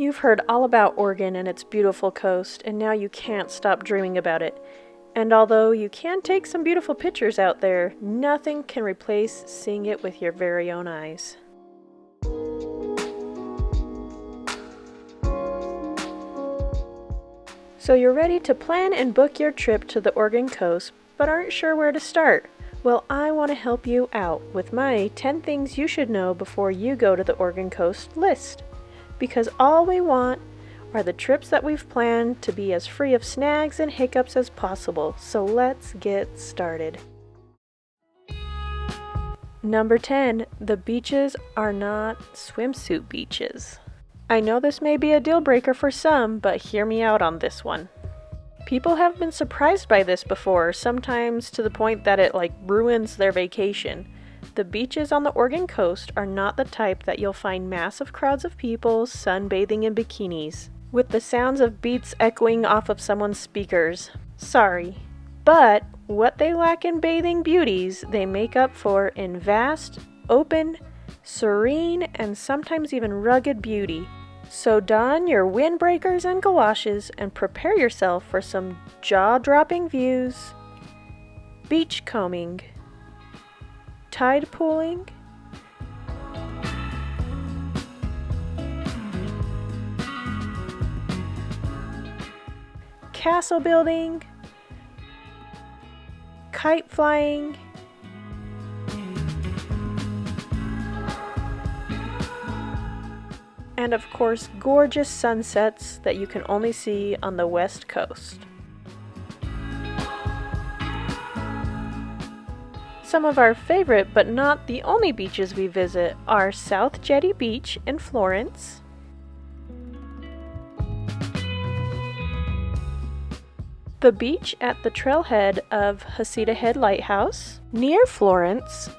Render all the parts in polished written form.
You've heard all about Oregon and its beautiful coast, and now you can't stop dreaming about it. And although you can take some beautiful pictures out there, nothing can replace seeing it with your very own eyes. So you're ready to plan and book your trip to the Oregon coast, but aren't sure where to start? Well, I want to help you out with my 10 things you should know before you go to the Oregon coast list. Because all we want are the trips that we've planned to be as free of snags and hiccups as possible. So let's get started. Number 10, the beaches are not swimsuit beaches. I know this may be a deal breaker for some, but hear me out on this one. People have been surprised by this before, sometimes to the point that it ruins their vacation. The beaches on the Oregon coast are not the type that you'll find massive crowds of people sunbathing in bikinis, with the sounds of beats echoing off of someone's speakers. Sorry. But what they lack in bathing beauties, they make up for in vast, open, serene, and sometimes even rugged beauty. So don your windbreakers and galoshes and prepare yourself for some jaw-dropping views, beach combing, tide pooling, castle building, kite flying, and of course gorgeous sunsets that you can only see on the West Coast. Some of our favorite, but not the only beaches we visit, are South Jetty Beach in Florence, the beach at the trailhead of Hasita Head Lighthouse, near Florence,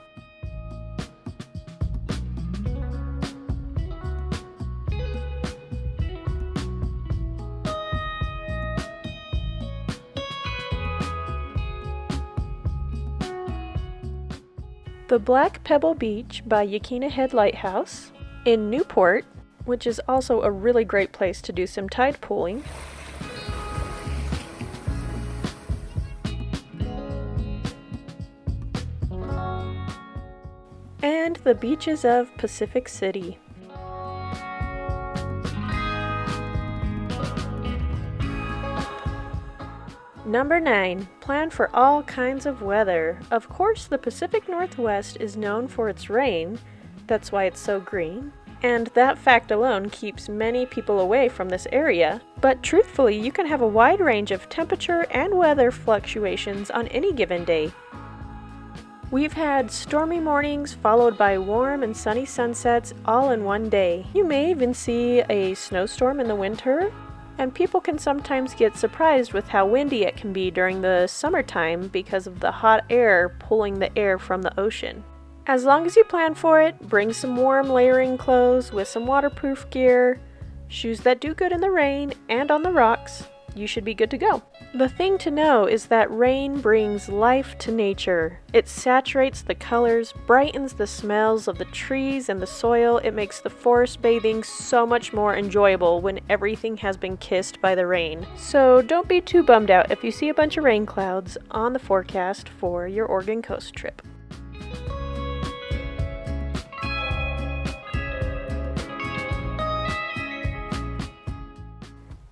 the Black Pebble Beach by Yaquina Head Lighthouse, in Newport, which is also a really great place to do some tide pooling, and the beaches of Pacific City. Number 9. Plan for all kinds of weather. Of course, the Pacific Northwest is known for its rain. That's why it's so green. And that fact alone keeps many people away from this area. But truthfully, you can have a wide range of temperature and weather fluctuations on any given day. We've had stormy mornings followed by warm and sunny sunsets all in one day. You may even see a snowstorm in the winter. And people can sometimes get surprised with how windy it can be during the summertime because of the hot air pulling the air from the ocean. As long as you plan for it, bring some warm layering clothes with some waterproof gear, shoes that do good in the rain and on the rocks, you should be good to go. The thing to know is that rain brings life to nature. It saturates the colors, brightens the smells of the trees and the soil. It makes the forest bathing so much more enjoyable when everything has been kissed by the rain. So don't be too bummed out if you see a bunch of rain clouds on the forecast for your Oregon coast trip.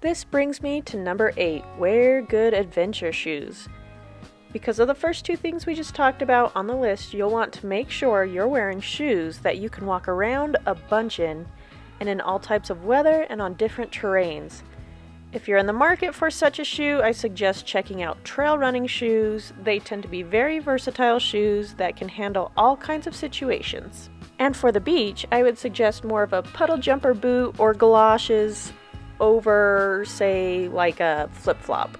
This brings me to number 8, wear good adventure shoes. Because of the first two things we just talked about on the list, you'll want to make sure you're wearing shoes that you can walk around a bunch in, and in all types of weather and on different terrains. If you're in the market for such a shoe, I suggest checking out trail running shoes. They tend to be very versatile shoes that can handle all kinds of situations. And for the beach, I would suggest more of a puddle jumper boot or galoshes over, say, like a flip-flop.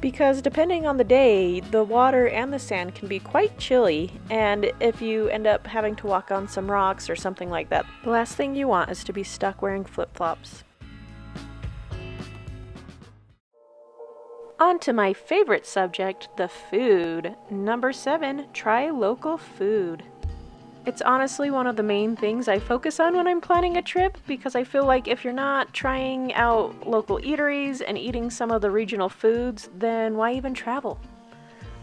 Because depending on the day, the water and the sand can be quite chilly, and if you end up having to walk on some rocks or something like that, the last thing you want is to be stuck wearing flip-flops. On to my favorite subject, the food. Number 7, try local food. It's honestly one of the main things I focus on when I'm planning a trip because I feel like if you're not trying out local eateries and eating some of the regional foods, then why even travel?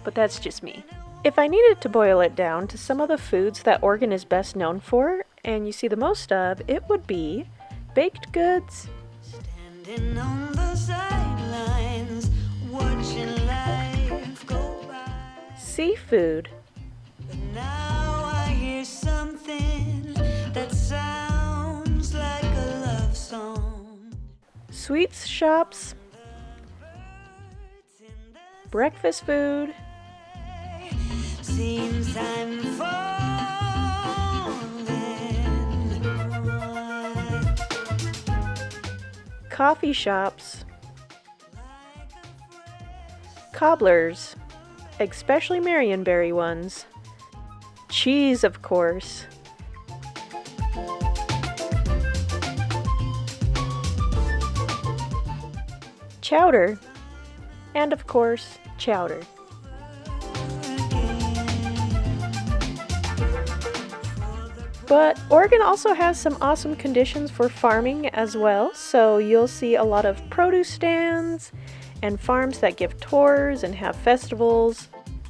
But that's just me. If I needed to boil it down to some of the foods that Oregon is best known for, and you see the most of, it would be baked goods, Standing on the sidelines, watching life go by. seafood, But now I hear something that sounds like a love song. sweets shops, breakfast food, Seems I'm falling. coffee shops, cobblers, especially Marionberry ones, cheese, of course, chowder, and of course, chowder. But Oregon also has some awesome conditions for farming as well, so you'll see a lot of produce stands and farms that give tours and have festivals.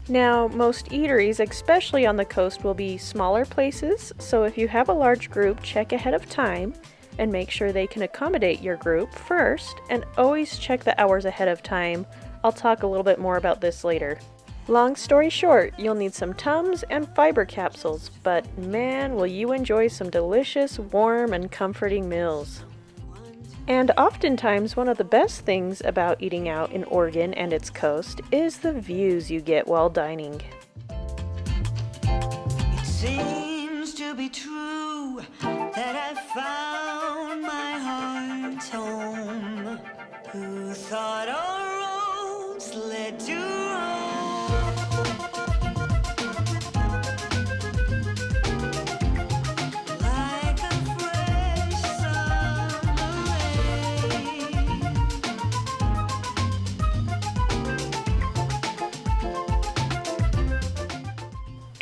Now, most eateries, especially on the coast, will be smaller places, so if you have a large group, check ahead of time and make sure they can accommodate your group first, and always check the hours ahead of time. I'll talk a little bit more about this later. Long story short, you'll need some Tums and fiber capsules, but man, will you enjoy some delicious, warm, and comforting meals. And oftentimes, one of the best things about eating out in Oregon and its coast is the views you get while dining. It seems to be true that I found my heart's home. Who thought all roads led to Rome? Like a fresh summer rain.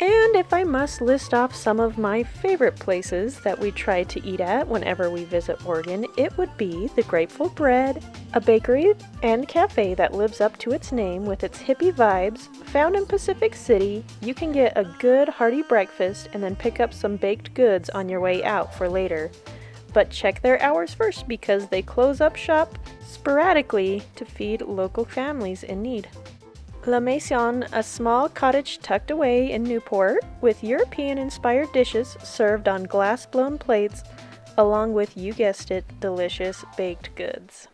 And if I must list off some of my favorite places that we try to eat at whenever we visit Oregon, it would be the Grateful Bread, a bakery and cafe that lives up to its name with its hippie vibes. Found in Pacific City, you can get a good hearty breakfast and then pick up some baked goods on your way out for later. But check their hours first because they close up shop sporadically to feed local families in need. La Maison, a small cottage tucked away in Newport with European-inspired dishes served on glass-blown plates, along with, you guessed it, delicious baked goods.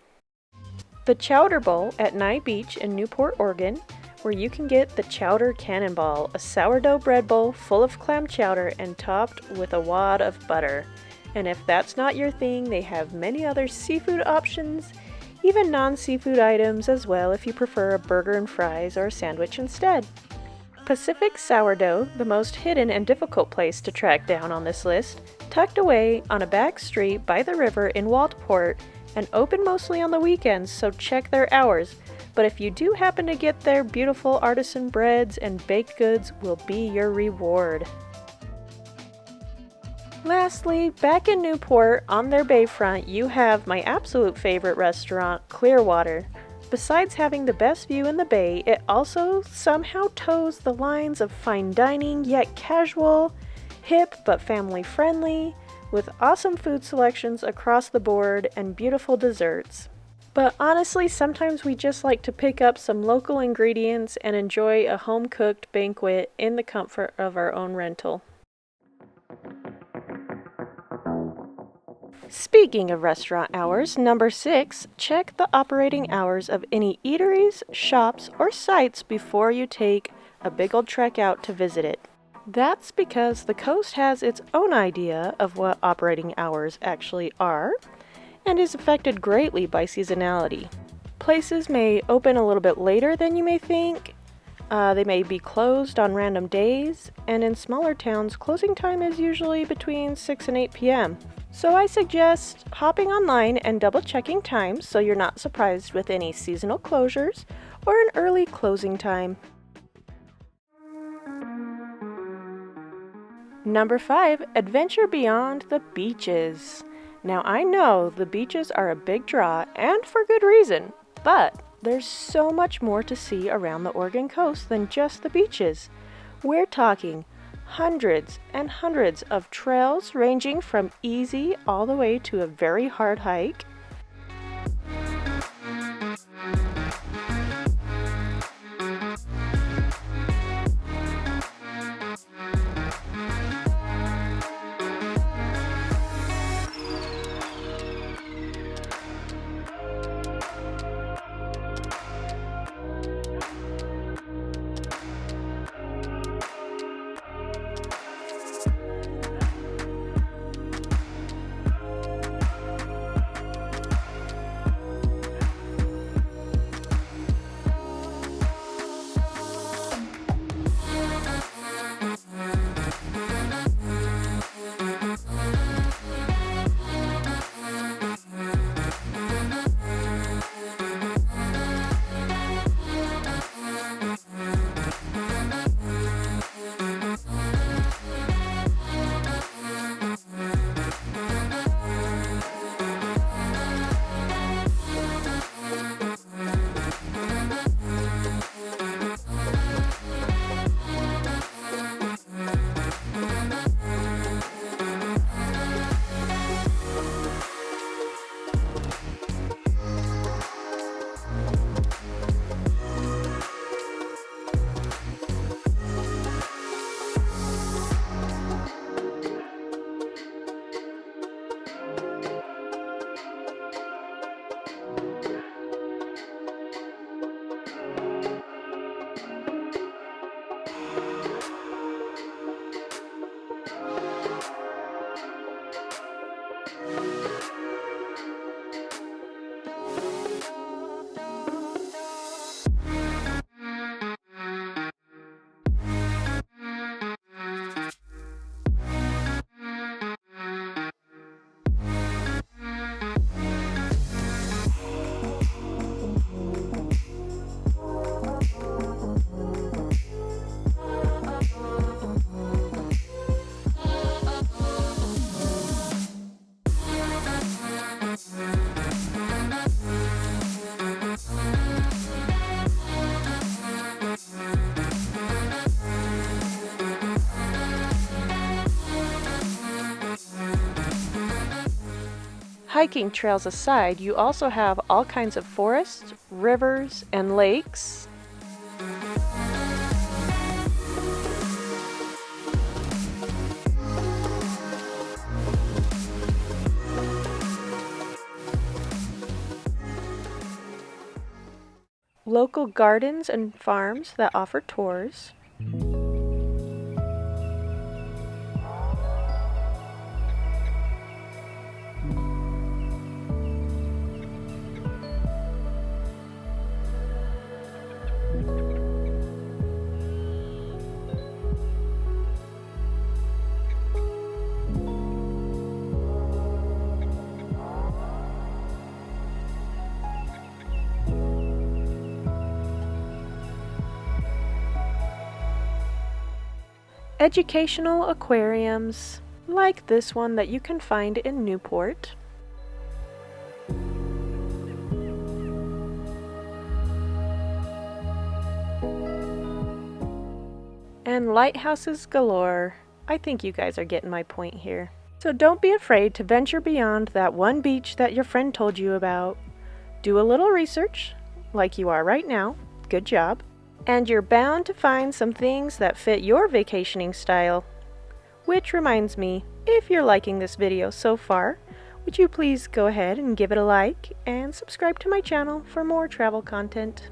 The Chowder Bowl at Nye Beach in Newport, Oregon, where you can get the Chowder Cannonball, a sourdough bread bowl full of clam chowder and topped with a wad of butter. And if that's not your thing, they have many other seafood options, even non-seafood items as well if you prefer a burger and fries or a sandwich instead. Pacific Sourdough, the most hidden and difficult place to track down on this list, tucked away on a back street by the river in Waltport and open mostly on the weekends, so check their hours. But if you do happen to get their beautiful artisan breads and baked goods will be your reward. Lastly, back in Newport, on their bayfront, you have my absolute favorite restaurant, Clearwater. Besides having the best view in the bay, it also somehow toes the lines of fine dining, yet casual, hip but family-friendly, with awesome food selections across the board and beautiful desserts. But honestly, sometimes we just like to pick up some local ingredients and enjoy a home-cooked banquet in the comfort of our own rental. Speaking of restaurant hours, number 6, check the operating hours of any eateries, shops, or sites before you take a big old trek out to visit it. That's because the coast has its own idea of what operating hours actually are and is affected greatly by seasonality. Places may open a little bit later than you may think. They may be closed on random days, and in smaller towns, closing time is usually between 6 and 8 p.m. So I suggest hopping online and double-checking times so you're not surprised with any seasonal closures or an early closing time. Number 5, adventure beyond the beaches. Now I know the beaches are a big draw, and for good reason, but there's so much more to see around the Oregon coast than just the beaches. We're talking hundreds and hundreds of trails ranging from easy all the way to a very hard hike. Hiking trails aside, you also have all kinds of forests, rivers, and lakes. Local gardens and farms that offer tours. Educational aquariums, like this one that you can find in Newport. And lighthouses galore. I think you guys are getting my point here. So don't be afraid to venture beyond that one beach that your friend told you about. Do a little research, like you are right now. Good job. And you're bound to find some things that fit your vacationing style. Which reminds me, if you're liking this video so far, would you please go ahead and give it a like and subscribe to my channel for more travel content.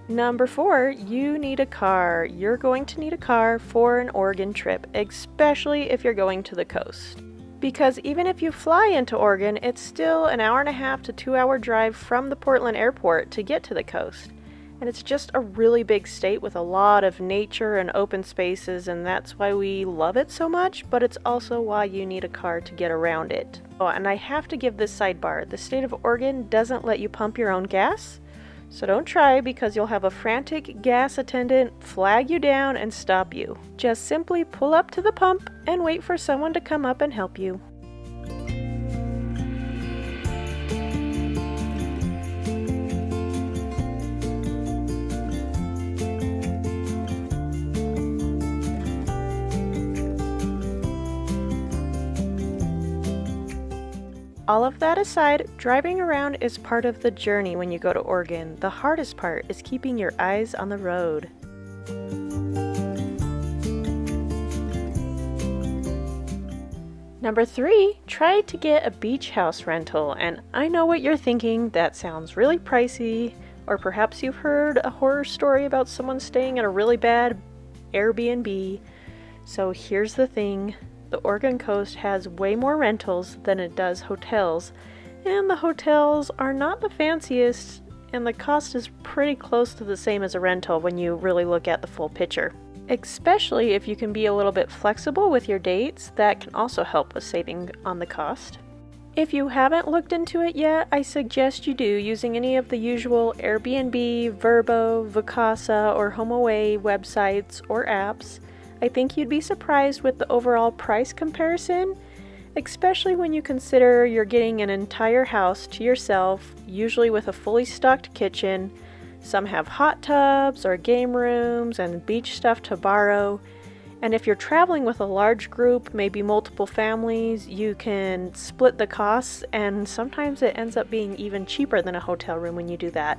Number 4, you need a car. You're going to need a car for an Oregon trip, especially if you're going to the coast. Because even if you fly into Oregon, it's still an 1.5 to 2 hour drive from the Portland airport to get to the coast. And it's just a really big state with a lot of nature and open spaces, and that's why we love it so much, but it's also why you need a car to get around it. Oh, and I have to give this sidebar. The state of Oregon doesn't let you pump your own gas, So don't try, because you'll have a frantic gas attendant flag you down and stop you. Just simply pull up to the pump and wait for someone to come up and help you. All of that aside, driving around is part of the journey when you go to Oregon. The hardest part is keeping your eyes on the road. Number 3, try to get a beach house rental. And I know what you're thinking, that sounds really pricey, or perhaps you've heard a horror story about someone staying at a really bad Airbnb. So here's the thing. The Oregon coast has way more rentals than it does hotels, and the hotels are not the fanciest, and the cost is pretty close to the same as a rental when you really look at the full picture. Especially if you can be a little bit flexible with your dates, that can also help with saving on the cost. If you haven't looked into it yet, I suggest you do, using any of the usual Airbnb, Vrbo, Vacasa, or HomeAway websites or apps. I think you'd be surprised with the overall price comparison, especially when you consider you're getting an entire house to yourself, usually with a fully stocked kitchen. Some have hot tubs or game rooms and beach stuff to borrow. And if you're traveling with a large group, maybe multiple families, you can split the costs, and sometimes it ends up being even cheaper than a hotel room when you do that.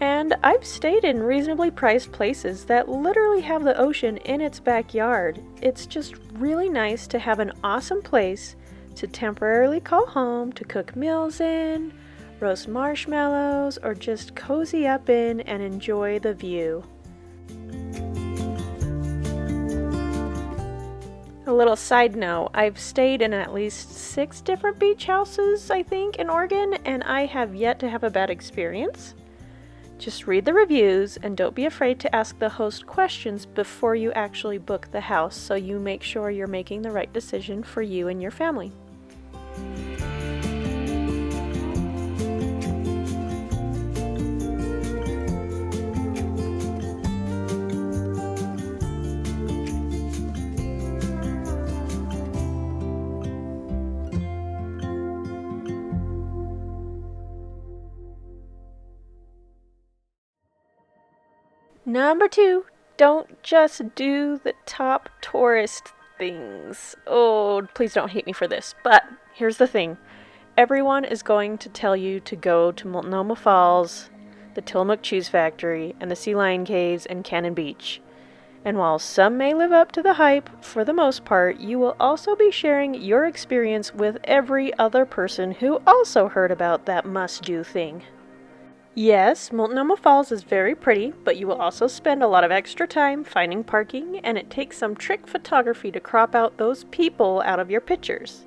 And I've stayed in reasonably priced places that literally have the ocean in its backyard. It's just really nice to have an awesome place to temporarily call home, to cook meals in, roast marshmallows, or just cozy up in and enjoy the view. A little side note, I've stayed in at least 6 different beach houses, I think, in Oregon, and I have yet to have a bad experience. Just read the reviews and don't be afraid to ask the host questions before you actually book the house, so you make sure you're making the right decision for you and your family. Number 2, don't just do the top tourist things. Oh, please don't hate me for this, but here's the thing. Everyone is going to tell you to go to Multnomah Falls, the Tillamook Cheese Factory, and the Sea Lion Caves and Cannon Beach. And while some may live up to the hype, for the most part, you will also be sharing your experience with every other person who also heard about that must-do thing. Yes, Multnomah Falls is very pretty, but you will also spend a lot of extra time finding parking, and it takes some trick photography to crop out those people out of your pictures.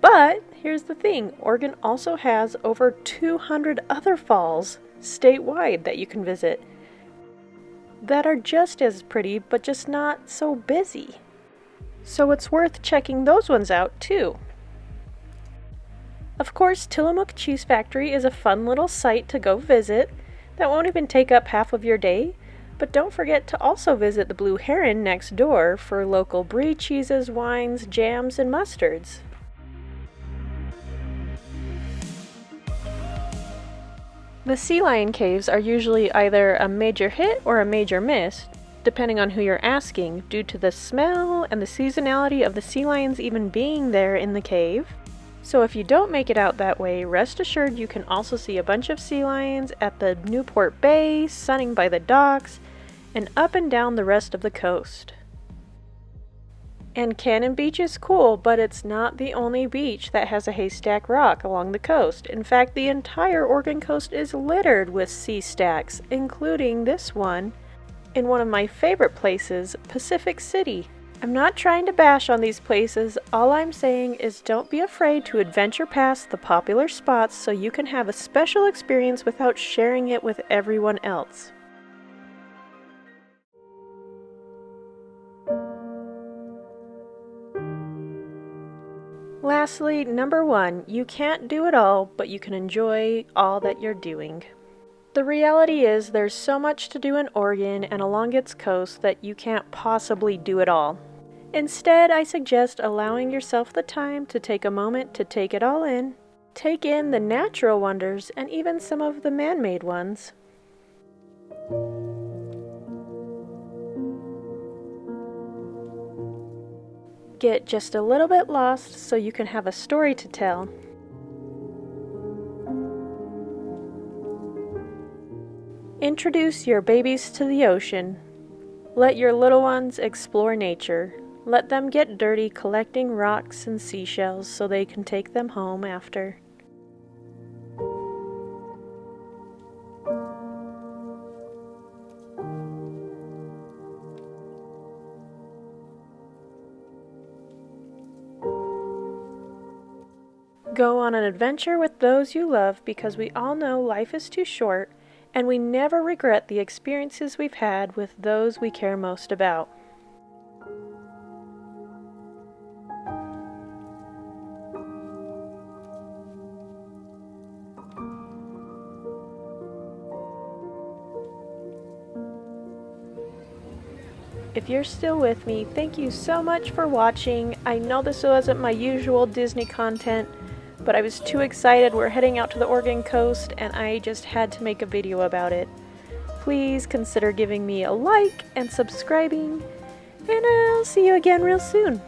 But here's the thing, Oregon also has over 200 other falls statewide that you can visit that are just as pretty, but just not so busy. So it's worth checking those ones out too. Of course, Tillamook Cheese Factory is a fun little site to go visit that won't even take up half of your day, but don't forget to also visit the Blue Heron next door for local brie cheeses, wines, jams, and mustards. The Sea Lion Caves are usually either a major hit or a major miss, depending on who you're asking, due to the smell and the seasonality of the sea lions even being there in the cave. So if you don't make it out that way, rest assured you can also see a bunch of sea lions at the Newport Bay, sunning by the docks, and up and down the rest of the coast. And Cannon Beach is cool, but it's not the only beach that has a haystack rock along the coast. In fact, the entire Oregon coast is littered with sea stacks, including this one in one of my favorite places, Pacific City. I'm not trying to bash on these places, all I'm saying is don't be afraid to adventure past the popular spots so you can have a special experience without sharing it with everyone else. Lastly, number 1, you can't do it all, but you can enjoy all that you're doing. The reality is there's so much to do in Oregon and along its coast that you can't possibly do it all. Instead, I suggest allowing yourself the time to take a moment to take it all in. Take in the natural wonders and even some of the man-made ones. Get just a little bit lost so you can have a story to tell. Introduce your babies to the ocean. Let your little ones explore nature. Let them get dirty collecting rocks and seashells so they can take them home after. Go on an adventure with those you love because we all know life is too short and we never regret the experiences we've had with those we care most about. If you're still with me, thank you so much for watching. I know this wasn't my usual Disney content, but I was too excited. We're heading out to the Oregon coast and I just had to make a video about it. Please consider giving me a like and subscribing, and I'll see you again real soon.